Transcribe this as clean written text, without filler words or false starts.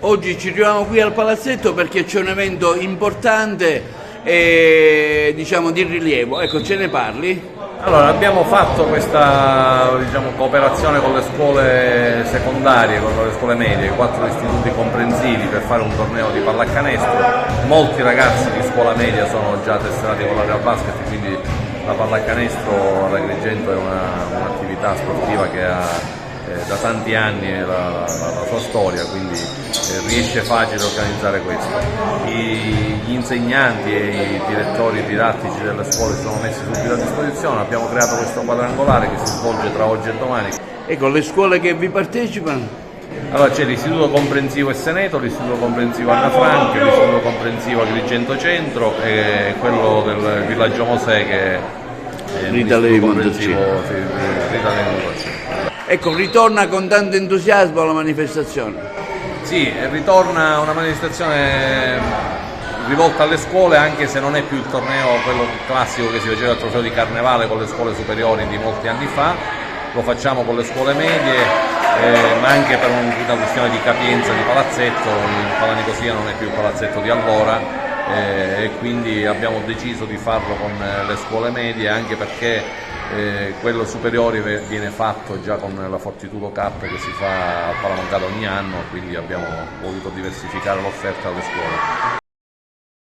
Oggi ci troviamo qui al palazzetto perché c'è un evento importante e diciamo di rilievo. Ecco, ce ne parli? Allora, abbiamo fatto questa cooperazione con le scuole secondarie, con le scuole medie, 4 istituti comprensivi per fare un torneo di pallacanestro. Molti ragazzi di scuola media sono già tesserati con la Real Basket, quindi la pallacanestro ad Agrigento è un'attività sportiva che ha da tanti anni la sua storia, quindi riesce facile a organizzare questo. Gli insegnanti e i direttori didattici delle scuole sono messi subito a disposizione, abbiamo creato questo quadrangolare che si svolge tra oggi e domani. Ecco, le scuole che vi partecipano? Allora c'è l'istituto comprensivo Esseneto, l'istituto comprensivo Anna Frank, l'istituto comprensivo Agrigento Centro e quello del Villaggio Mosè che è Rita Levi Montalcino. Rita Levi Montalcino. Ecco, ritorna con tanto entusiasmo la manifestazione. Sì, ritorna una manifestazione rivolta alle scuole, anche se non è più il torneo quello classico che si faceva, il trofeo di carnevale con le scuole superiori di molti anni fa. Lo facciamo con le scuole medie, ma anche per una questione di capienza di palazzetto. Il Palanicosia non è più il palazzetto di allora e quindi abbiamo deciso di farlo con le scuole medie, anche perché quello superiore viene fatto già con la Fortitudo Cup che si fa a Palamocata ogni anno, quindi abbiamo voluto diversificare l'offerta alle scuole.